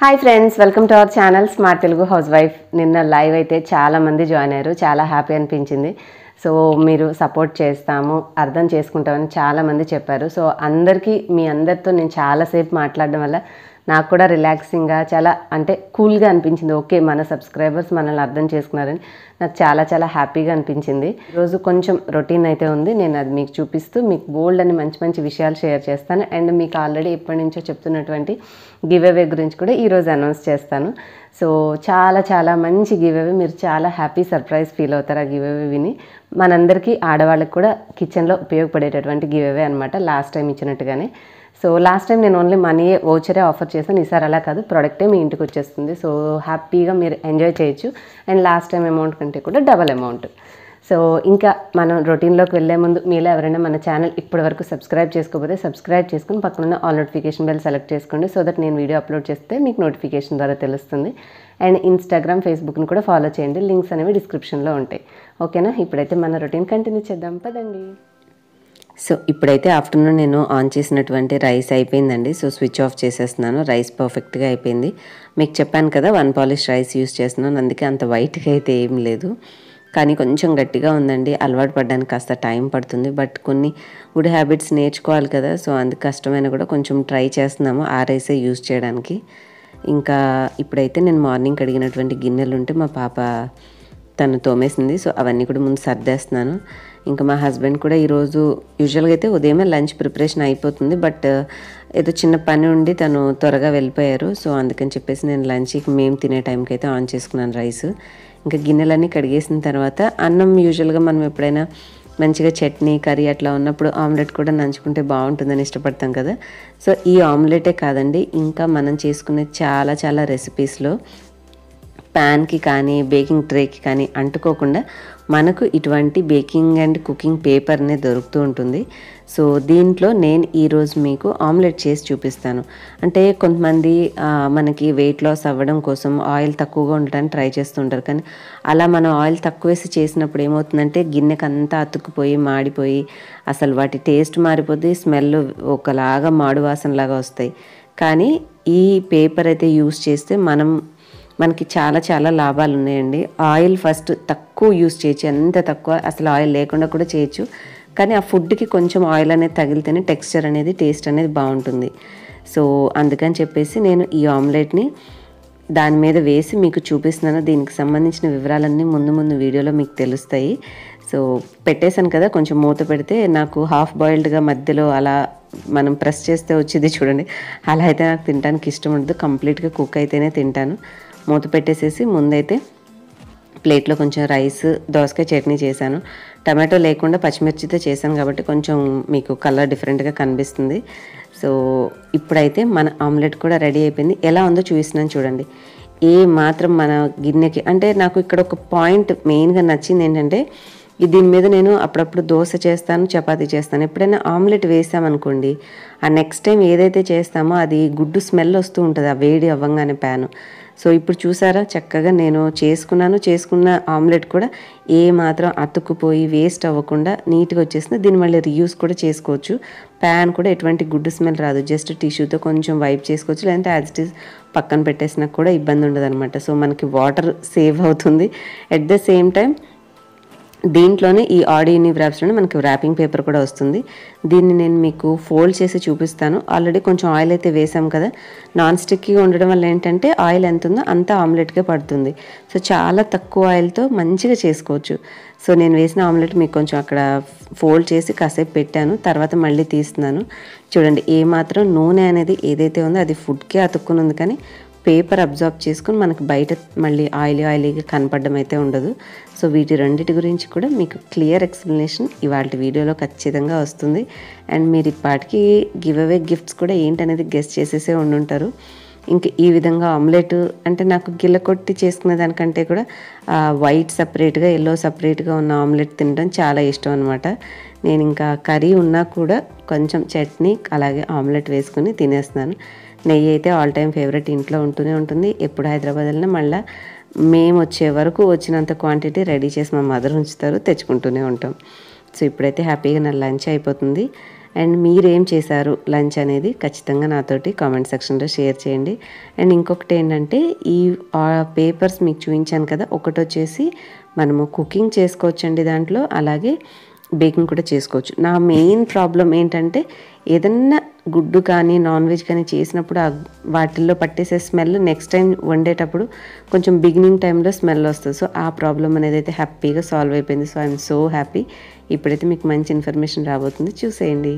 Hi friends, welcome to our channel smart Telugu house wife. నిన్న live అయితే చాలా మంది జాయిన్ అయ్యారు, చాలా హ్యాపీ అనిపించింది. సో మీరు సపోర్ట్ చేస్తాము, అర్థం చేసుకుంటామని చాలామంది చెప్పారు. సో అందరికీ మీ అందరితో నేను చాలాసేపు మాట్లాడడం వల్ల నాకు కూడా రిలాక్సింగ్గా చాలా అంటే కూల్గా అనిపించింది. ఓకే, మన సబ్స్క్రైబర్స్ మనల్ని అర్థం చేసుకున్నారని నాకు చాలా చాలా హ్యాపీగా అనిపించింది. ఈరోజు కొంచెం రొటీన్ అయితే ఉంది, నేను అది మీకు చూపిస్తూ మీకు బోల్డ్ అని మంచి మంచి విషయాలు షేర్ చేస్తాను. అండ్ మీకు ఆల్రెడీ ఎప్పటి నుంచో చెప్తున్నటువంటి గివ్ అవే గురించి కూడా ఈరోజు అనౌన్స్ చేస్తాను. సో చాలా చాలా మంచి గివ్ అవే, మీరు చాలా హ్యాపీ సర్ప్రైజ్ ఫీల్ అవుతారు ఆ గివ్ అవే విని. మనందరికీ ఆడవాళ్ళకి కూడా కిచెన్లో ఉపయోగపడేటటువంటి గివ్ అవే అనమాట, లాస్ట్ టైం ఇచ్చినట్టుగానే. సో లాస్ట్ టైం నేను ఓన్లీ మనీ వోచరే ఆఫర్ చేశాను, ఈసారి అలా కాదు, ప్రోడక్టే మీ ఇంటికి వచ్చేస్తుంది. సో హ్యాపీగా మీరు ఎంజాయ్ చేయొచ్చు. అండ్ లాస్ట్ టైం అమౌంట్ కంటే కూడా డబల్ అమౌంట్. సో ఇంకా మనం రొటీన్లోకి వెళ్ళే ముందు మీలో ఎవరైనా మన ఛానల్ ఇప్పటివరకు సబ్స్క్రైబ్ చేసుకోకపోతే సబ్స్క్రైబ్ చేసుకుని పక్కన ఆల్ నోటిఫికేషన్ బెల్ సెలెక్ట్ చేసుకోండి. సో దట్ నేను వీడియో అప్లోడ్ చేస్తే మీకు నోటిఫికేషన్ ద్వారా తెలుస్తుంది. అండ్ ఇన్స్టాగ్రామ్, ఫేస్బుక్ని కూడా ఫాలో చేయండి, లింక్స్ అనేవి డిస్క్రిప్షన్లో ఉంటాయి. ఓకేనా? ఇప్పుడైతే మన రొటీన్ కంటిన్యూ చేద్దాం, పదండి. సో ఇప్పుడైతే ఆఫ్టర్నూన్ నేను ఆన్ చేసినటువంటి రైస్ అయిపోయిందండి. సో స్విచ్ ఆఫ్ చేసేస్తున్నాను. రైస్ పర్ఫెక్ట్గా అయిపోయింది. మీకు చెప్పాను కదా, 1 పాలిష్ రైస్ యూస్ చేస్తున్నాను, అందుకే అంత వైట్గా అయితే ఏం లేదు, కానీ కొంచెం గట్టిగా ఉందండి. అలవాటు పడడానికి కాస్త టైం పడుతుంది, బట్ కొన్ని గుడ్ హ్యాబిట్స్ నేర్చుకోవాలి కదా. సో అందుకు కష్టమైన కూడా కొంచెం ట్రై చేస్తున్నాము ఆ రైసే యూస్ చేయడానికి. ఇంకా ఇప్పుడైతే నేను మార్నింగ్ కడిగినటువంటి గిన్నెలు ఉంటే మా పాప తను తోమేసింది. సో అవన్నీ కూడా ముందు సర్దేస్తున్నాను. ఇంకా మా హస్బెండ్ కూడా ఈరోజు యూజువల్గా అయితే ఉదయమే లంచ్ ప్రిపరేషన్ అయిపోతుంది, బట్ ఏదో చిన్న పని ఉండి తను త్వరగా వెళ్ళిపోయారు. సో అందుకని చెప్పేసి నేను లంచ్కి మేము తినే టైంకి అయితే ఆన్ చేసుకున్నాను రైస్. ఇంకా గిన్నెలన్నీ కడిగేసిన తర్వాత అన్నం యూజువల్గా మనం ఎప్పుడైనా మంచిగా చట్నీ కర్రీ అట్లా ఉన్నప్పుడు ఆమ్లెట్ కూడా నంచుకుంటే బాగుంటుందని ఇష్టపడతాం కదా. సో ఈ ఆమ్లెటే కాదండి, ఇంకా మనం చేసుకునే చాలా చాలా రెసిపీస్లో ప్యాన్కి కానీ బేకింగ్ ట్రేకి కానీ అంటుకోకుండా మనకు ఇటువంటి బేకింగ్ అండ్ కుకింగ్ పేపర్ అనేది దొరుకుతూ ఉంటుంది. సో దీంట్లో నేను ఈరోజు మీకు ఆమ్లెట్ చేసి చూపిస్తాను. అంటే కొంతమంది మనకి వెయిట్ లాస్ అవ్వడం కోసం ఆయిల్ తక్కువగా ఉండడానికి ట్రై చేస్తుంటారు, కానీ అలా మనం ఆయిల్ తక్కువ వేసి చేసినప్పుడు ఏమవుతుందంటే గిన్నెకి అంతా అతుక్కుపోయి మాడిపోయి అసలు వాటి టేస్ట్ మారిపోద్ది, స్మెల్ ఒకలాగా మాడు వాసనలాగా వస్తాయి. కానీ ఈ పేపర్ అయితే యూస్ చేస్తే మనకి చాలా చాలా లాభాలు ఉన్నాయండి. ఆయిల్ ఫస్ట్ తక్కువ యూస్ చేయొచ్చు, ఎంత తక్కువ అసలు ఆయిల్ లేకుండా కూడా చేయొచ్చు, కానీ ఆ ఫుడ్కి కొంచెం ఆయిల్ అనేది తగిలితేనే టెక్స్చర్ అనేది టేస్ట్ అనేది బాగుంటుంది. సో అందుకని చెప్పేసి నేను ఈ ఆమ్లెట్ని దాని మీద వేసి మీకు చూపిస్తున్నాను. దీనికి సంబంధించిన వివరాలన్నీ ముందు వీడియోలో మీకు తెలుస్తాయి. సో పెట్టేశాను కదా, కొంచెం మూత పెడితే నాకు హాఫ్ బాయిల్డ్గా మధ్యలో అలా మనం ప్రెస్ చేస్తే వచ్చేది చూడండి, అలా అయితే నాకు తినడానికి ఇష్టం ఉండదు, కంప్లీట్గా కుక్ అయితేనే తింటాను. మూత పెట్టేసేసి ముందైతే ప్లేట్లో కొంచెం రైస్, దోసకాయ చట్నీ చేశాను. టమాటో లేకుండా పచ్చిమిర్చితో చేశాను కాబట్టి కొంచెం మీకు కలర్ డిఫరెంట్గా కనిపిస్తుంది. సో ఇప్పుడైతే మన ఆమ్లెట్ కూడా రెడీ అయిపోయింది. ఎలా ఉందో చూపిస్తున్నాను చూడండి. ఏ మాత్రం మన గిన్నెకి అంటే నాకు ఇక్కడ ఒక పాయింట్ మెయిన్గా నచ్చింది ఏంటంటే, దీని మీద నేను అప్పుడప్పుడు దోశ చేస్తాను, చపాతీ చేస్తాను. ఎప్పుడైనా ఆమ్లెట్ వేసామనుకోండి, ఆ నెక్స్ట్ టైం ఏదైతే చేస్తామో అది గుడ్డు స్మెల్ వస్తూ ఉంటుంది ఆ వేడి అవ్వంగానే ప్యాను. సో ఇప్పుడు చూసారా, చక్కగా నేను చేసుకున్న ఆమ్లెట్ కూడా ఏ మాత్రం అతుక్కుపోయి వేస్ట్ అవ్వకుండా నీట్గా వచ్చేసింది. దీన్ని మళ్ళీ రీయూస్ కూడా చేసుకోవచ్చు. ప్యాన్ కూడా ఎటువంటి గుడ్డు స్మెల్ రాదు, జస్ట్ టిష్యూతో కొంచెం వైప్ చేసుకోవచ్చు, లేదంటే యాజ్ ఇట్ ఈస్ పక్కన పెట్టేసినా కూడా ఇబ్బంది ఉండదు అనమాట. సో మనకి వాటర్ సేవ్ అవుతుంది. ఎట్ ద సేమ్ టైం దీంట్లోనే ఈ ఆడీ యూనివ్రాప్స్లోనే మనకి ర్యాపింగ్ పేపర్ కూడా వస్తుంది. దీన్ని నేను మీకు ఫోల్డ్ చేసి చూపిస్తాను. ఆల్రెడీ కొంచెం ఆయిల్ అయితే వేసాం కదా, నాన్ స్టిక్కీగా ఉండడం వల్ల ఏంటంటే ఆయిల్ ఎంత ఉందో అంత ఆమ్లెట్గా పడుతుంది. సో చాలా తక్కువ ఆయిల్తో మంచిగా చేసుకోవచ్చు. సో నేను వేసిన ఆమ్లెట్ మీకు కొంచెం అక్కడ ఫోల్డ్ చేసి కాసేపు పెట్టాను, తర్వాత మళ్ళీ తీస్తున్నాను. చూడండి, ఏమాత్రం నూనె అనేది ఏదైతే ఉందో అది ఫుడ్కే అతుక్కుని ఉంది, కానీ పేపర్ అబ్జార్బ్ చేసుకుని మనకు బయట మళ్ళీ ఆయిలీగా కనపడడం అయితే ఉండదు. సో వీటి రెండింటి గురించి కూడా మీకు క్లియర్ ఎక్స్ప్లెనేషన్ ఇవాళ వీడియోలో ఖచ్చితంగా వస్తుంది. అండ్ మీరు ఇప్పటికీ గివ్ అవే గిఫ్ట్స్ కూడా ఏంటనేది గెస్ చేసేసే ఉండుంటారు. ఇంక ఈ విధంగా ఆమ్లెట్ అంటే నాకు గిల్ల కొట్టి చేసుకునే దానికంటే కూడా వైట్ సపరేట్గా ఎల్లో సపరేట్గా ఉన్న ఆమ్లెట్ తినడం చాలా ఇష్టం అనమాట. నేను ఇంకా కర్రీ ఉన్నా కూడా కొంచెం చట్నీ అలాగే ఆమ్లెట్ వేసుకుని తినేస్తున్నాను. నెయ్యి అయితే ఆల్ టైమ్ ఫేవరెట్, ఇంట్లో ఉంటూనే ఉంటుంది. ఎప్పుడు హైదరాబాద్ వెళ్ళినా మళ్ళీ మేము వచ్చే వరకు వచ్చినంత క్వాంటిటీ రెడీ చేసి మా మదర్ ఉంచుతారు, తెచ్చుకుంటూనే ఉంటాం. సో ఇప్పుడైతే హ్యాపీగా నా లంచ్ అయిపోతుంది. అండ్ మీరేం చేశారు లంచ్ అనేది ఖచ్చితంగా నాతోటి కామెంట్ సెక్షన్లో షేర్ చేయండి. అండ్ ఇంకొకటి ఏంటంటే ఈ పేపర్స్ మీకు చూపించాను కదా, ఒకటి వచ్చేసి మనము కుకింగ్ చేసుకోవచ్చండి దాంట్లో, అలాగే బేకింగ్ కూడా చేసుకోవచ్చు. నా మెయిన్ ప్రాబ్లం ఏంటంటే ఏదన్నా గుడ్డు కానీ నాన్ వెజ్ కానీ చేసినప్పుడు వాటిల్లో పట్టేసే స్మెల్ నెక్స్ట్ టైం వండేటప్పుడు కొంచెం బిగినింగ్ టైంలో స్మెల్ వస్తుంది. సో ఆ ప్రాబ్లం అనేది అయితే హ్యాపీగా సాల్వ్ అయిపోయింది. So I'm so happy. ఇప్పుడైతే మీకు మంచి ఇన్ఫర్మేషన్ రాబోతుంది, చూసేయండి.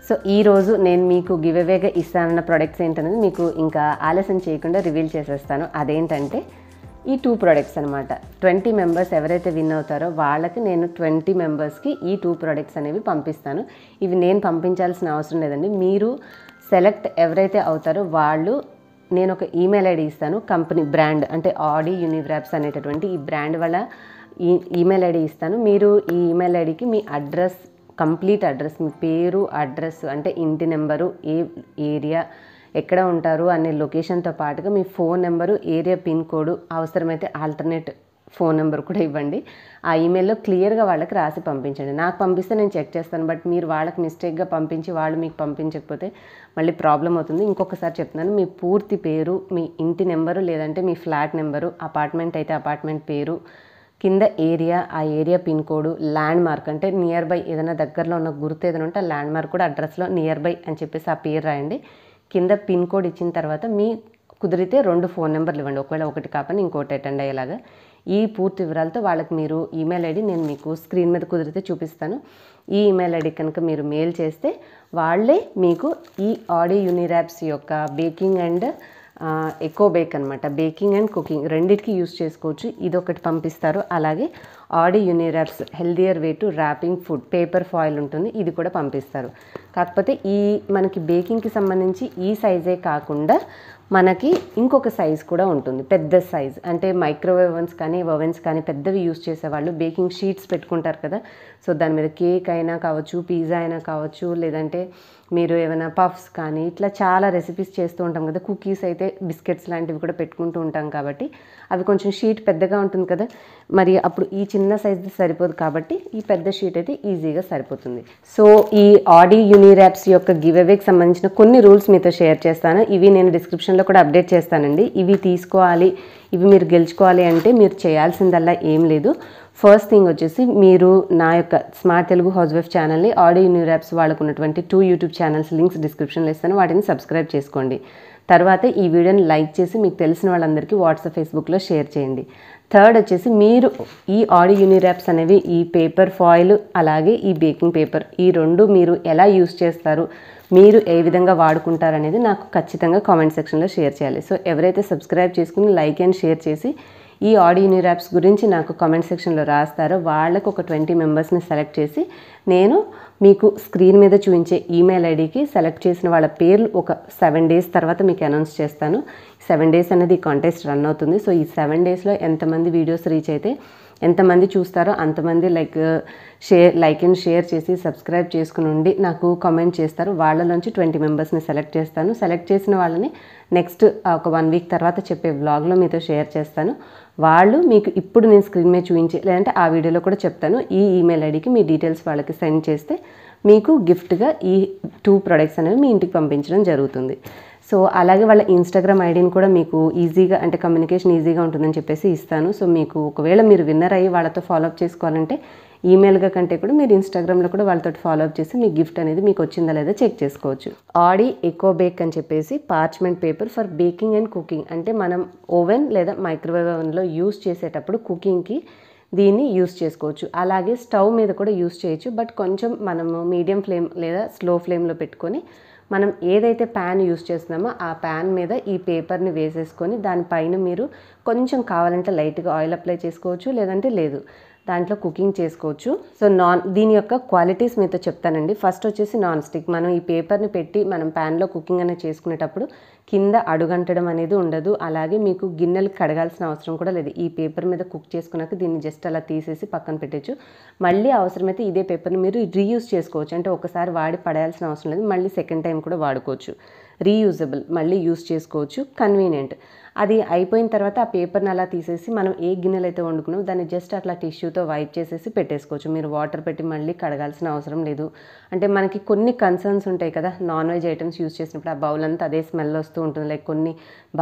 సో ఈరోజు నేను మీకు గివ్ అవేగా ఇస్తానన్న ప్రోడక్ట్స్ ఏంటనేది మీకు ఇంకా ఆలస్యం చేయకుండా రివీల్ చేసేస్తాను. అదేంటంటే ఈ 2 ప్రోడక్ట్స్ అనమాట. 20 మెంబర్స్ ఎవరైతే విన్ అవుతారో వాళ్ళకి నేను 20 మెంబర్స్కి ఈ 2 ప్రోడక్ట్స్ అనేవి పంపిస్తాను. ఇవి నేను పంపించాల్సిన అవసరం లేదండి. మీరు సెలెక్ట్ ఎవరైతే అవుతారో వాళ్ళు, నేను ఒక ఈమెయిల్ ఐడి ఇస్తాను. కంపెనీ బ్రాండ్ అంటే ఆడీ యూనివ్రాప్స్ అనేటటువంటి ఈ బ్రాండ్ వల్ల ఈమెయిల్ ఐడి ఇస్తాను. మీరు ఈ ఈమెయిల్ ఐడికి మీ అడ్రస్, కంప్లీట్ అడ్రస్, మీ పేరు, అడ్రస్ అంటే ఇంటి నెంబరు, ఏ ఏరియా, ఎక్కడ ఉంటారు అనే లొకేషన్తో పాటుగా మీ phone number, area pin code, అవసరమైతే ఆల్టర్నేట్ ఫోన్ నెంబర్ కూడా ఇవ్వండి. ఆ ఈమెయిల్లో క్లియర్గా వాళ్ళకి రాసి పంపించండి. నాకు పంపిస్తే నేను చెక్ చేస్తాను. బట్ మీరు వాళ్ళకి మిస్టేక్గా పంపించి వాళ్ళు మీకు పంపించకపోతే మళ్ళీ ప్రాబ్లం అవుతుంది. ఇంకొకసారి చెప్తున్నాను, మీ పూర్తి పేరు, మీ ఇంటి నెంబరు, లేదంటే మీ ఫ్లాట్ నెంబరు, అపార్ట్మెంట్ అయితే అపార్ట్మెంట్ పేరు, కింద ఏరియా, ఆ area pin code, land mark అంటే నియర్ బై ఏదైనా దగ్గరలో ఉన్న గుర్తు ఏదైనా ఉంటే ఆ ల్యాండ్ మార్క్ కూడా అడ్రస్లో నియర్ బై అని చెప్పేసి ఆ పేరు రాయండి. కింద పిన్ కోడ్ ఇచ్చిన తర్వాత మీ కుదిరితే 2 ఫోన్ నెంబర్లు ఇవ్వండి. ఒకవేళ ఒకటి కాకపోతే ఇంకోటి అటెండ్ అయ్యేలాగా. ఈ పూర్తి వివరాలతో వాళ్ళకి మీరు ఈమెయిల్ ఐడి నేను మీకు స్క్రీన్ మీద కుదిరితే చూపిస్తాను. ఈ ఈమెయిల్ ఐడి కనుక మీరు మెయిల్ చేస్తే వాళ్ళే మీకు ఈ ఆడీ యూనివ్రాప్స్ యొక్క బేకింగ్ అండ్ ఎకోబేక్ అనమాట, బేకింగ్ అండ్ కుకింగ్ రెండింటికి యూస్ చేసుకోవచ్చు. ఇది ఒకటి పంపిస్తారు. అలాగే ఆడీ Uniwraps healthier way to wrapping food paper foil ఉంటుంది, ఇది కూడా పంపిస్తారు. కాకపోతే ఈ మనకి బేకింగ్కి సంబంధించి ఈ సైజే కాకుండా మనకి ఇంకొక సైజ్ కూడా ఉంటుంది, పెద్ద సైజ్. అంటే మైక్రోవేవ్ ఓవెన్స్ కానీ ఓవెన్స్ కానీ పెద్దవి యూస్ చేసేవాళ్ళు బేకింగ్ షీట్స్ పెట్టుకుంటారు కదా. సో దాని మీద కేక్ అయినా కావచ్చు, పిజ్జా అయినా కావచ్చు, లేదంటే మీరు ఏమైనా పఫ్స్ కానీ ఇట్లా చాలా రెసిపీస్ చేస్తూ ఉంటాం కదా. కుకీస్ అయితే బిస్కెట్స్ లాంటివి కూడా పెట్టుకుంటూ ఉంటాం కాబట్టి అవి కొంచెం షీట్ పెద్దగా ఉంటుంది కదా. మరి అప్పుడు ఈ చిన్న సైజు సరిపోదు కాబట్టి ఈ పెద్ద షీట్ అయితే ఈజీగా సరిపోతుంది. సో ఈ ఆడీ యూనివ్రాప్స్ యొక్క గివ్ అవేకి సంబంధించిన కొన్ని రూల్స్ మీతో షేర్ చేస్తాను. ఇవి నేను డిస్క్రిప్షన్లో కూడా అప్డేట్ చేస్తానండి. ఇవి తీసుకోవాలి, ఇవి మీరు గెలుచుకోవాలి అంటే మీరు చేయాల్సిందల్లా ఏం లేదు. ఫస్ట్ థింగ్ వచ్చేసి మీరు నా యొక్క స్మార్ట్ తెలుగు హౌస్ వైఫ్ ఛానల్ని, ఆడీ యూనివ్రాప్స్ వాళ్ళకు ఉన్నటువంటి 2 యూట్యూబ్ ఛానల్స్ లింక్స్ డిస్క్రిప్షన్లో ఇస్తాను, వాటిని సబ్స్క్రైబ్ చేసుకోండి. తర్వాత ఈ వీడియోని లైక్ చేసి మీకు తెలిసిన వాళ్ళందరికీ వాట్సాప్, ఫేస్బుక్లో షేర్ చేయండి. థర్డ్ వచ్చేసి మీరు ఈ ఆడీ యూనివ్రాప్స్ అనేవి ఈ పేపర్ ఫాయిల్ అలాగే ఈ బేకింగ్ పేపర్ ఈ 2 మీరు ఎలా యూస్ చేస్తారు, మీరు ఏ విధంగా వాడుకుంటారు అనేది నాకు ఖచ్చితంగా కామెంట్ సెక్షన్లో షేర్ చేయాలి. సో ఎవరైతే సబ్స్క్రైబ్ చేసుకుని లైక్ అండ్ షేర్ చేసి ఈ ఆడీ యూనివ్రాప్స్ గురించి నాకు కామెంట్ సెక్షన్లో రాస్తారో వాళ్ళకు ఒక 20 మెంబర్స్ని సెలెక్ట్ చేసి నేను మీకు స్క్రీన్ మీద చూపించే ఈమెయిల్ ఐడికి సెలెక్ట్ చేసిన వాళ్ళ పేర్లు ఒక 7 డేస్ తర్వాత మీకు అనౌన్స్ చేస్తాను. 7 డేస్ అనేది ఈ కాంటెస్ట్ రన్ అవుతుంది. సో ఈ 7 డేస్లో ఎంతమంది వీడియోస్ రీచ్ అయితే ఎంతమంది చూస్తారో అంతమంది లైక్ అండ్ షేర్ చేసి సబ్స్క్రైబ్ చేసుకుని ఉండి నాకు కామెంట్ చేస్తారు. వాళ్ళలోంచి 20 మెంబర్స్ని సెలెక్ట్ చేస్తాను. సెలెక్ట్ చేసిన వాళ్ళని నెక్స్ట్ ఒక 1 వీక్ తర్వాత చెప్పే వ్లాగ్లో మీతో షేర్ చేస్తాను. వాళ్ళు మీకు ఇప్పుడు నేను స్క్రీన్ మీద చూపించే లేదంటే ఆ వీడియోలో కూడా చెప్తాను, ఈ ఈమెయిల్ ఐడికి మీ డీటెయిల్స్ వాళ్ళకి సెండ్ చేస్తే మీకు గిఫ్ట్గా ఈ 2 ప్రొడక్ట్స్ అనేవి మీ ఇంటికి పంపించడం జరుగుతుంది. సో అలాగే వాళ్ళ ఇన్స్టాగ్రామ్ ఐడిని కూడా మీకు ఈజీగా అంటే కమ్యూనికేషన్ ఈజీగా ఉంటుందని చెప్పేసి ఇస్తాను. సో మీకు ఒకవేళ మీరు విన్నర్ అయ్యి వాళ్ళతో ఫాలోఅప్ చేసుకోవాలంటే ఈమెయిల్గా కంటే కూడా మీరు ఇన్స్టాగ్రామ్లో కూడా వాళ్ళతో ఫాలోఅప్ చేసి మీ గిఫ్ట్ అనేది మీకు వచ్చిందా లేదా చెక్ చేసుకోవచ్చు. ఆడీ ఎకోబేక్ అని చెప్పేసి parchment paper for baking and cooking, అంటే మనం ఓవెన్ లేదా మైక్రోవేవ్ ఓవెన్లో యూస్ చేసేటప్పుడు కుకింగ్కి దీన్ని యూస్ చేసుకోవచ్చు. అలాగే స్టవ్ మీద కూడా యూస్ చేయొచ్చు. బట్ కొంచెం మనము మీడియం ఫ్లేమ్ లేదా స్లో ఫ్లేమ్లో పెట్టుకొని మనం ఏదైతే ప్యాన్ యూస్ చేస్తున్నామో ఆ ప్యాన్ మీద ఈ పేపర్ని వేసేసుకొని దానిపైన మీరు కొంచెం కావాలంటే లైట్గా ఆయిల్ అప్లై చేసుకోవచ్చు, లేదంటే లేదు, దాంట్లో కుకింగ్ చేసుకోవచ్చు. సో దీని యొక్క క్వాలిటీస్ మీతో చెప్తానండి. ఫస్ట్ వచ్చేసి నాన్ స్టిక్. మనం ఈ పేపర్ని పెట్టి మనం ప్యాన్లో కుకింగ్ అనేది చేసుకునేటప్పుడు కింద అడుగంటడం అనేది ఉండదు. అలాగే మీకు గిన్నెలు కడగాల్సిన అవసరం కూడా లేదు. ఈ పేపర్ మీద కుక్ చేసుకున్నాక దీన్ని జస్ట్ అలా తీసేసి పక్కన పెట్టచ్చు. మళ్ళీ అవసరమైతే ఇదే పేపర్ని మీరు రీయూజ్ చేసుకోవచ్చు. అంటే ఒకసారి వాడి పడేయాల్సిన అవసరం లేదు, మళ్ళీ సెకండ్ టైం కూడా వాడుకోవచ్చు. రీయూజబుల్, మళ్ళీ యూజ్ చేసుకోవచ్చు, కన్వీనియంట్. అది అయిపోయిన తర్వాత ఆ పేపర్ని అలా తీసేసి మనం ఏ గిన్నెలు అయితే వండుకున్నామో దాన్ని జస్ట్ అట్లా టిష్యూతో వైప్ చేసేసి పెట్టేసుకోవచ్చు. మీరు వాటర్ పెట్టి మళ్ళీ కడగాల్సిన అవసరం లేదు. అంటే మనకి కొన్ని కన్సర్న్స్ ఉంటాయి కదా, నాన్ వెజ్ ఐటమ్స్ యూస్ చేసినప్పుడు ఆ బౌల్ అంతా అదే స్మెల్ వస్తూ ఉంటుంది. లైక్ కొన్ని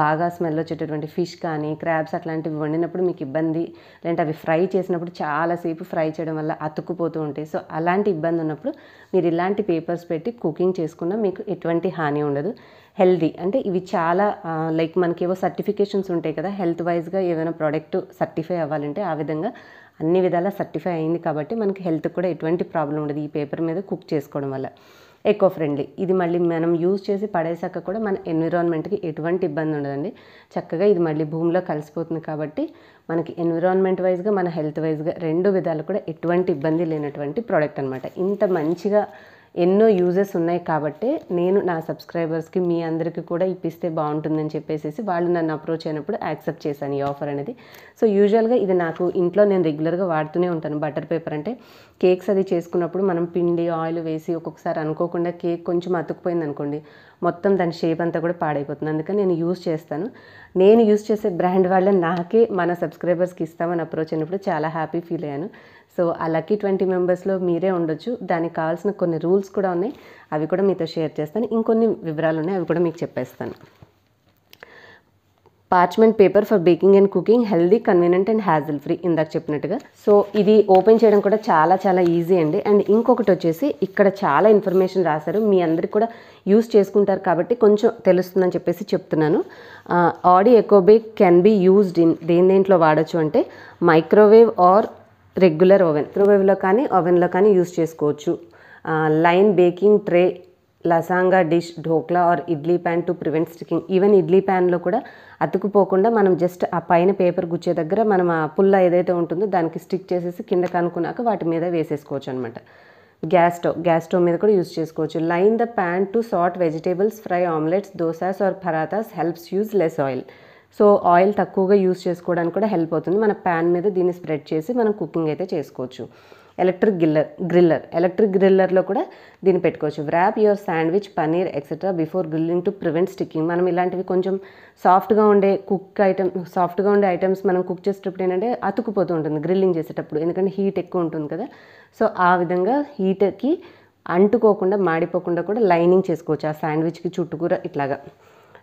బాగా స్మెల్ వచ్చేటటువంటి ఫిష్ కానీ క్రాబ్స్ అట్లాంటివి వండినప్పుడు మీకు ఇబ్బంది, లేదంటే అవి ఫ్రై చేసినప్పుడు చాలాసేపు ఫ్రై చేయడం వల్ల అతుక్కుపోతూ ఉంటాయి. సో అలాంటి ఇబ్బంది ఉన్నప్పుడు మీరు ఇలాంటి పేపర్స్ పెట్టి కుకింగ్ చేసుకున్నా మీకు ఎటువంటి హాని ఉండదు. హెల్దీ అంటే ఇవి చాలా లైక్ మనకి ఏవో సర్టిఫికేషన్స్ ఉంటాయి కదా, హెల్త్ వైజ్గా ఏదైనా ప్రోడక్ట్ సర్టిఫై అవ్వాలంటే ఆ విధంగా అన్ని విధాలా సర్టిఫై అయింది కాబట్టి మనకి హెల్త్ కూడా ఎటువంటి ప్రాబ్లం ఉండదు ఈ పేపర్ మీద కుక్ చేసుకోవడం వల్ల. ఎకో ఫ్రెండ్లీ, ఇది మళ్ళీ మనం యూజ్ చేసి పడేసాక కూడా మన ఎన్విరాన్మెంట్కి ఎటువంటి ఇబ్బంది ఉండదండి. చక్కగా ఇది మళ్ళీ భూమిలో కలిసిపోతుంది కాబట్టి మనకి ఎన్విరాన్మెంట్ వైజ్గా మన హెల్త్ వైజ్గా రెండు విధాలు కూడా ఎటువంటి ఇబ్బంది లేనటువంటి ప్రోడక్ట్ అనమాట. ఇంత మంచిగా ఎన్నో యూజెస్ ఉన్నాయి కాబట్టి నేను నా సబ్స్క్రైబర్స్కి మీ అందరికీ కూడా ఇప్పిస్తే బాగుంటుందని చెప్పేసి వాళ్ళు నన్ను అప్రోచ్ అయినప్పుడు యాక్సెప్ట్ చేశాను ఈ ఆఫర్ అనేది. సో యూజువల్గా ఇది నాకు ఇంట్లో నేను రెగ్యులర్గా వాడుతూనే ఉంటాను. బటర్ పేపర్ అంటే కేక్స్ అది చేసుకున్నప్పుడు మనం పిండి ఆయిల్ వేసి ఒక్కొక్కసారి అనుకోకుండా కేక్ కొంచెం అతుక్కుపోయింది అనుకోండి, మొత్తం దాని షేప్ అంతా కూడా పాడైపోతుంది. అందుకని నేను యూజ్ చేస్తాను. నేను యూజ్ చేసే బ్రాండ్ వాళ్ళ నాకే మన సబ్స్క్రైబర్స్కి ఇస్తామని అప్రోచ్ అయినప్పుడు చాలా హ్యాపీ ఫీల్ అయ్యాను. సో ఆ లక్కీ 20 మెంబర్స్లో మీరే ఉండొచ్చు. దానికి కావాల్సిన కొన్ని రూల్స్ కూడా ఉన్నాయి, అవి కూడా మీతో షేర్ చేస్తాను. ఇంకొన్ని వివరాలు ఉన్నాయి, అవి కూడా మీకు చెప్పేస్తాను. Parchment paper for baking and cooking, healthy, convenient and hassle free, ఇందాక చెప్పినట్టుగా. సో ఇది ఓపెన్ చేయడం కూడా చాలా చాలా ఈజీ అండి. అండ్ ఇంకొకటి వచ్చేసి ఇక్కడ చాలా ఇన్ఫర్మేషన్ రాశారు, మీ అందరికి కూడా యూస్ చేసుకుంటారు కాబట్టి కొంచెం తెలుస్తుందని చెప్పేసి చెప్తున్నాను. ఆడీ Ecobake can be used in దేంట్లో వాడచ్చు అంటే మైక్రోవేవ్ ఆర్ రెగ్యులర్ ఓవెన్, మైక్రోవేవ్లో కానీ ఓవెన్లో కానీ యూజ్ చేసుకోవచ్చు. Line baking tray, lasagna dish, dhokla or idli pan to prevent sticking. Even idli ప్యాన్లో కూడా అతుకుపోకుండా మనం జస్ట్ ఆ పైన పేపర్ గుచ్చే దగ్గర మనం ఆ పుల్ల ఏదైతే ఉంటుందో దానికి స్టిక్ చేసేసి కింద కనుక్కున్నాక వాటి మీద వేసేసుకోవచ్చు అనమాట. గ్యాస్ స్టవ్ మీద కూడా యూజ్ చేసుకోవచ్చు. Line the pan to sauté vegetables, fry omelettes, dosas or parathas, helps use less oil. So oil తక్కువగా యూజ్ చేసుకోవడానికి కూడా హెల్ప్ అవుతుంది. మన ప్యాన్ మీద దీన్ని స్ప్రెడ్ చేసి మనం కుకింగ్ అయితే చేసుకోవచ్చు. ఎలక్ట్రిక్ గ్రిల్లర్లో కూడా దీన్ని పెట్టుకోవచ్చు. Wrap your sandwich, paneer etcetera before grilling to prevent sticking. మనం ఇలాంటివి కొంచెం సాఫ్ట్గా ఉండే ఐటమ్స్ మనం కుక్ చేసేటప్పుడు ఏంటంటే అతుకుపోతూ ఉంటుంది గ్రిల్లింగ్ చేసేటప్పుడు, ఎందుకంటే హీట్ ఎక్కువ ఉంటుంది కదా. సో ఆ విధంగా హీట్కి అంటుకోకుండా మాడిపోకుండా కూడా లైనింగ్ చేసుకోవచ్చు. ఆ శాండ్విచ్కి చుట్టూకూర ఇట్లాగా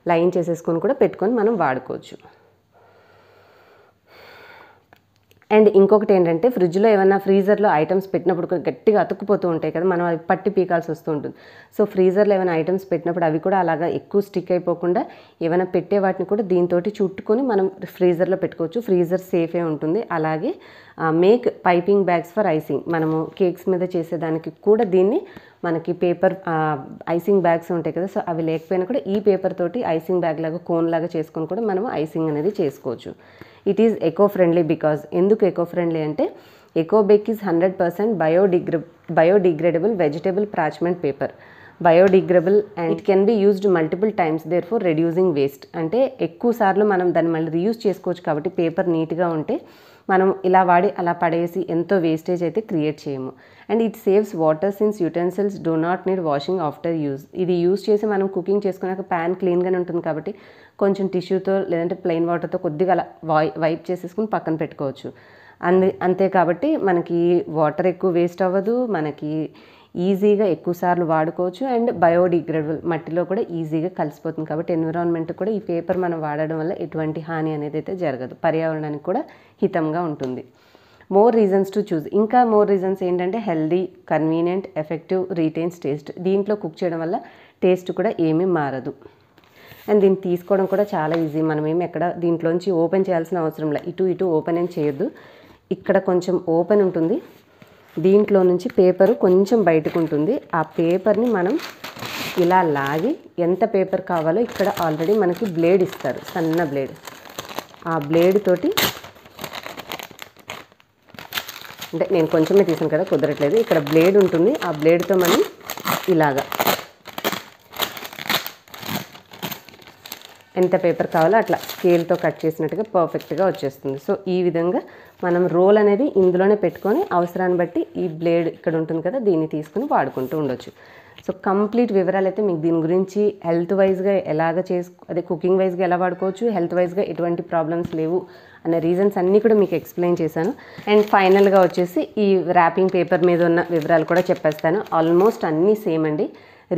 లైన్ చేసేసుకొని కూడా పెట్టుకొని మనం వాడుకోవచ్చు. అండ్ ఇంకొకటి ఏంటంటే ఫ్రిడ్జ్లో ఏమైనా ఫ్రీజర్లో ఐటమ్స్ పెట్టినప్పుడు కూడా గట్టిగా అతుక్కుపోతూ ఉంటాయి కదా, మనం అవి పట్టి పీకాల్సి వస్తూ ఉంటుంది. సో ఫ్రీజర్లో ఏమైనా ఐటమ్స్ పెట్టినప్పుడు అవి కూడా అలాగా ఎక్కువ స్టిక్ అయిపోకుండా ఏమైనా పెట్టే వాటిని కూడా దీంతో చుట్టుకొని మనం ఫ్రీజర్లో పెట్టుకోవచ్చు. ఫ్రీజర్ సేఫే ఉంటుంది. అలాగే make piping bags for icing, మనము కేక్స్ మీద చేసేదానికి కూడా దీన్ని మనకి పేపర్ ఐసింగ్ బ్యాగ్స్ ఉంటాయి కదా, సో అవి లేకపోయినా కూడా ఈ పేపర్ తోటి ఐసింగ్ బ్యాగ్ లాగా కోన్ లాగా చేసుకొని కూడా మనము ఐసింగ్ అనేది చేసుకోవచ్చు. It is eco friendly because, ఎందుకు ఎకో ఫ్రెండ్లీ అంటే Ecobake is 100% biodegradable vegetable parchment paper. Biodegradable and it can be used multiple times, therefore reducing waste. అంటే ఎక్కువ సార్లు మనం దాన్ని మళ్ళీ రీయూజ్ చేసుకోవచ్చు కాబట్టి పేపర్ నీట్గా ఉంటే మనం ఇలా వాడి అలా పడేసి ఎంతో వేస్టేజ్ అయితే క్రియేట్ చేయము. And it saves water since utensils do not need washing after use. ఇది యూజ్ చేసి మనం కుకింగ్ చేసుకున్నాక ప్యాన్ క్లీన్గానే ఉంటుంది కాబట్టి కొంచెం టిష్యూతో లేదంటే ప్లెయిన్ వాటర్తో కొద్దిగా అలా వైప్ చేసేసుకుని పక్కన పెట్టుకోవచ్చు. అంతే కాబట్టి మనకి వాటర్ ఎక్కువ వేస్ట్ అవ్వదు, మనకి ఈజీగా ఎక్కువసార్లు వాడుకోవచ్చు. అండ్ బయోడిగ్రేడబుల్, మట్టిలో కూడా ఈజీగా కలిసిపోతుంది కాబట్టి ఎన్విరాన్మెంట్ కూడా ఈ పేపర్ మనం వాడడం వల్ల ఎటువంటి హాని అనేది అయితే జరగదు, పర్యావరణానికి కూడా హితంగా ఉంటుంది. మోర్ రీజన్స్ టు చూజ్, ఇంకా మోర్ రీజన్స్ ఏంటంటే healthy, convenient, effective, retains taste. దీంట్లో కుక్ చేయడం వల్ల టేస్ట్ కూడా ఏమీ మారదు. అండ్ దీన్ని తీసుకోవడం కూడా చాలా ఈజీ, మనం ఏమి ఎక్కడ దీంట్లోంచి ఓపెన్ చేయాల్సిన అవసరం లేదు. ఇటు ఓపెన్ ఏం చేయొద్దు, ఇక్కడ కొంచెం ఓపెన్ ఉంటుంది, దీంట్లో నుంచి పేపరు కొంచెం బయటకు ఉంటుంది. ఆ పేపర్ని మనం ఇలా లాగి ఎంత పేపర్ కావాలో ఇక్కడ ఆల్రెడీ మనకి బ్లేడ్ ఇస్తారు, సన్న బ్లేడ్. ఆ బ్లేడ్ తోటి అంటే నేను కొంచెమే తీసాను కదా కుదరట్లేదు, ఇక్కడ బ్లేడ్ ఉంటుంది. ఆ బ్లేడ్తో మనం ఇలాగా ఎంత పేపర్ కావాలో అట్లా స్కేల్తో కట్ చేసినట్టుగా పర్ఫెక్ట్గా వచ్చేస్తుంది. సో ఈ విధంగా మనం రోల్ అనేది ఇందులోనే పెట్టుకొని అవసరాన్ని బట్టి ఈ బ్లేడ్ ఇక్కడ ఉంటుంది కదా దీన్ని తీసుకుని వాడుకుంటూ ఉండొచ్చు. సో కంప్లీట్ వివరాలు అయితే మీకు దీని గురించి హెల్త్ వైజ్గా అదే కుకింగ్ వైజ్గా ఎలా వాడుకోవచ్చు, హెల్త్ వైజ్గా ఎటువంటి ప్రాబ్లమ్స్ లేవు అనే రీజన్స్ అన్నీ కూడా మీకు ఎక్స్ప్లెయిన్ చేశాను. అండ్ ఫైనల్గా వచ్చేసి ఈ ర్యాపింగ్ పేపర్ మీద ఉన్న వివరాలు కూడా చెప్పేస్తాను. ఆల్మోస్ట్ అన్నీ సేమ్ అండి.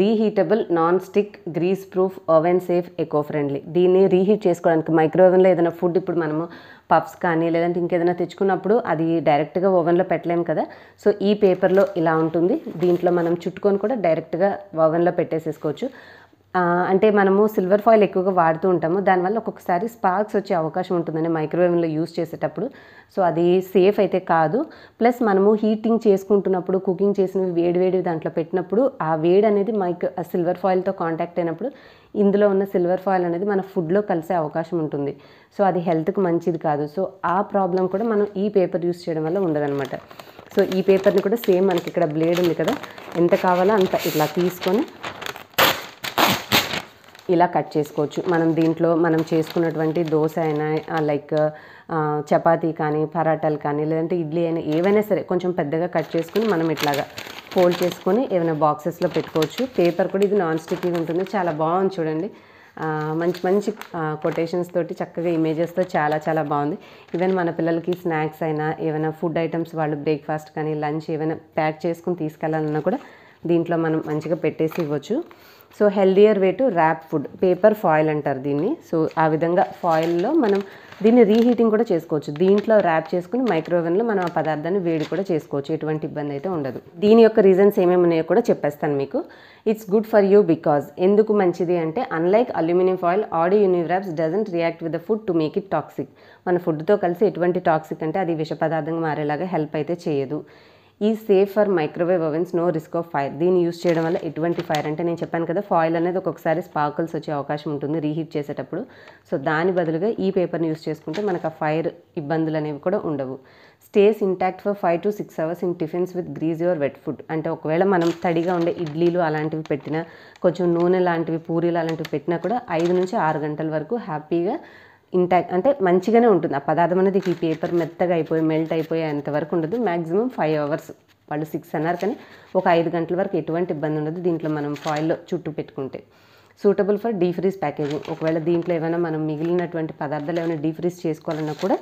Reheatable, non stick, grease proof, oven safe, eco friendly. దీన్ని రీహీట్ చేసుకోవడానికి మైక్రోవేవ్లో ఏదైనా ఫుడ్ ఇప్పుడు మనము పఫ్స్ కానీ లేదంటే ఇంకేదైనా తెచ్చుకున్నప్పుడు అది డైరెక్ట్గా ఓవెన్లో పెట్టలేము కదా. సో ఈ పేపర్లో ఇలా ఉంటుంది. దీంట్లో మనం చుట్టుకొని కూడా డైరెక్ట్గా ఓవెన్లో పెట్టేసేసుకోవచ్చు. అంటే మనము సిల్వర్ ఫాయిల్ ఎక్కువగా వాడుతూ ఉంటాము. దానివల్ల ఒక్కొక్కసారి స్పార్క్స్ వచ్చే అవకాశం ఉంటుందండి మైక్రోవేవ్లో యూస్ చేసేటప్పుడు. సో అది సేఫ్ అయితే కాదు. ప్లస్ మనము హీటింగ్ చేసుకుంటున్నప్పుడు కుకింగ్ చేసినవి వేడి దాంట్లో పెట్టినప్పుడు ఆ వేడి అనేది సిల్వర్ ఫాయిల్తో కాంటాక్ట్ అయినప్పుడు ఇందులో ఉన్న సిల్వర్ ఫాయిల్ అనేది మన ఫుడ్లో కలిసే అవకాశం ఉంటుంది. సో అది హెల్త్కి మంచిది కాదు. సో ఆ ప్రాబ్లం కూడా మనం ఈ పేపర్ యూస్ చేయడం వల్ల ఉండదన్నమాట. సో ఈ పేపర్ని కూడా సేమ్ మనకి ఇక్కడ బ్లేడ్ ఉంది కదా, ఎంత కావాలో అంత ఇట్లా తీసుకొని ఇలా కట్ చేసుకోవచ్చు. దీంట్లో మనం చేసుకున్నటువంటి దోశ అయినా లైక్ చపాతీ కానీ పరాటాలు కానీ లేదంటే ఇడ్లీ అయినా ఏవైనా సరే కొంచెం పెద్దగా కట్ చేసుకుని మనం ఇట్లాగా ఫోల్డ్ చేసుకొని ఏమైనా బాక్సెస్లో పెట్టుకోవచ్చు. పేపర్ కూడా ఇది నాన్ స్టిక్కీగా ఉంటుంది. చాలా బాగుంది చూడండి. మంచి కొటేషన్స్ తోటి చక్కగా ఇమేజెస్తో చాలా బాగుంది. ఈవెన్ మన పిల్లలకి స్నాక్స్ అయినా ఏమైనా ఫుడ్ ఐటమ్స్ వాళ్ళు బ్రేక్ఫాస్ట్ కానీ లంచ్ ఏమైనా ప్యాక్ చేసుకుని తీసుకెళ్ళాలన్నా కూడా దీంట్లో మనం మంచిగా పెట్టేసి ఇవ్వచ్చు. So healthier way to wrap food, paper foil అంటారు దీన్ని. సో ఆ విధంగా ఫాయిల్లో మనం దీన్ని రీహీటింగ్ కూడా చేసుకోవచ్చు. దీంట్లో ర్యాప్ చేసుకుని మైక్రోవేవ్లో మనం ఆ పదార్థాన్ని వేడి కూడా చేసుకోవచ్చు. ఎటువంటి ఇబ్బంది అయితే ఉండదు. దీని యొక్క రీజన్స్ ఏమేమి ఉన్నాయో కూడా చెప్పేస్తాను మీకు. It's good for you because, ఎందుకు మంచిది అంటే అన్లైక్ అల్యూమినియం ఫాయిల్, ఆడీ Uniwraps doesn't react with the food to make it toxic. మన ఫుడ్తో కలిసి ఎటువంటి టాక్సిక్ అంటే అది విష పదార్థంగా మారేలాగా హెల్ప్ అయితే చేయదు. ఈ safe for microwave ovens, no risk of fire. దీన్ని యూస్ చేయడం వల్ల ఎటువంటి ఫైర్ అంటే నేను చెప్పాను కదా ఫాయిల్ అనేది ఒక్కొక్కసారి స్పార్కిల్స్ వచ్చే అవకాశం ఉంటుంది రీహీట్ చేసేటప్పుడు. సో దాని బదులుగా ఈ పేపర్ని యూస్ చేసుకుంటే మనకు ఆ ఫైర్ ఇబ్బందులు అనేవి కూడా ఉండవు. Stays intact for 5 to 6 hours in tiffins with grease your wet food. అంటే ఒకవేళ మనం తడిగా ఉండే ఇడ్లీలు అలాంటివి పెట్టినా, కొంచెం నూనె లాంటివి పూరీలు అలాంటివి పెట్టినా కూడా 5 నుంచి 6 గంటల వరకు హ్యాపీగా ఇంటాక్ట్ అంటే మంచిగానే ఉంటుంది. ఆ పదార్థం అనేది ఈ పేపర్ మెత్తగా అయిపోయి మెల్ట్ అయిపోయి అంతవరకు ఉండదు. మ్యాక్సిమం 5 hours, వాళ్ళు 6 అన్నారు కానీ ఒక 5 గంటల వరకు ఎటువంటి ఇబ్బంది ఉండదు దీంట్లో మనం ఫాయిల్లో చుట్టూ పెట్టుకుంటే. Suitable for deep freeze packaging. ఒకవేళ దీంట్లో ఏమైనా మనం మిగిలినటువంటి పదార్థాలు ఏమైనా డీ ఫ్రీజ్ చేసుకోవాలన్నా కూడా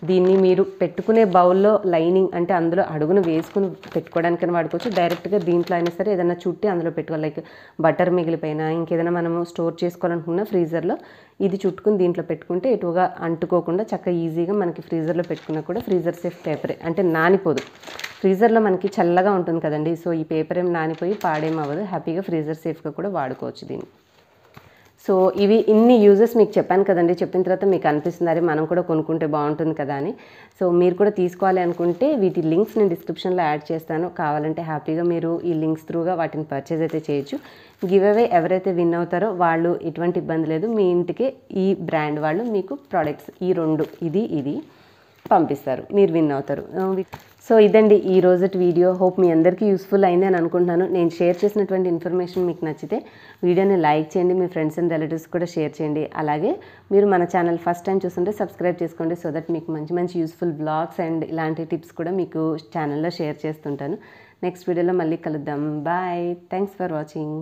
దీన్ని మీరు పెట్టుకునే బౌల్లో లైనింగ్ అంటే అందులో అడుగును వేసుకుని పెట్టుకోవడానికైనా వాడుకోవచ్చు. డైరెక్ట్గా దీంట్లో అయినా సరే ఏదైనా చుట్టి అందులో పెట్టుకోవాలి. లైక్ బటర్ మిగిలిపోయినా ఇంకేదైనా మనము స్టోర్ చేసుకోవాలనుకున్న ఫ్రీజర్లో ఇది చుట్టుకుని దీంట్లో పెట్టుకుంటే ఎటుగా అంటుకోకుండా చక్కగా ఈజీగా మనకి ఫ్రీజర్లో పెట్టుకున్నా కూడా ఫ్రీజర్ సేఫ్ పేపరే, అంటే నానిపోదు. ఫ్రీజర్లో మనకి చల్లగా ఉంటుంది కదండి. సో ఈ పేపర్ ఏం నానిపోయి పాడేం అవ్వదు. హ్యాపీగా ఫ్రీజర్ సేఫ్గా కూడా వాడుకోవచ్చు దీన్ని. సో ఇవి ఇన్ని యూజెస్ మీకు చెప్పాను కదండి. చెప్పిన తర్వాత మీకు అనిపిస్తుంది అరే మనం కూడా కొనుక్కుంటే బాగుంటుంది కదా అని. సో మీరు కూడా తీసుకోవాలి అనుకుంటే వీటి లింక్స్ నేను డిస్క్రిప్షన్లో యాడ్ చేస్తాను. కావాలంటే హ్యాపీగా మీరు ఈ లింక్స్ త్రూగా వాటిని పర్చేజ్ అయితే చేయొచ్చు. గివ్ అవే ఎవరైతే విన్ అవుతారో వాళ్ళు ఎటువంటి ఇబ్బంది లేదు, మీ ఇంటికి ఈ బ్రాండ్ వాళ్ళు మీకు ప్రోడక్ట్స్ ఈ 2 ఇది పంపిస్తారు, మీరు విన్ అవుతారు. సో ఇదండి ఈ రోజటి వీడియో. హోప్ మీ అందరికీ యూస్ఫుల్ అయింది అని అనుకుంటున్నాను. నేను షేర్ చేసినటువంటి ఇన్ఫర్మేషన్ మీకు నచ్చితే వీడియోని లైక్ చేయండి, మీ ఫ్రెండ్స్ అండ్ రిలేటివ్స్ కూడా షేర్ చేయండి. అలాగే మీరు మన ఛానల్ ఫస్ట్ టైం చూస్తుంటే సబ్స్క్రైబ్ చేసుకోండి. సో దట్ మీకు మంచి యూస్ఫుల్ బ్లాగ్స్ అండ్ ఇలాంటి టిప్స్ కూడా మీకు ఛానల్లో షేర్ చేస్తుంటాను. నెక్స్ట్ వీడియోలో మళ్ళీ కలుద్దాం. బాయ్. Thanks for watching.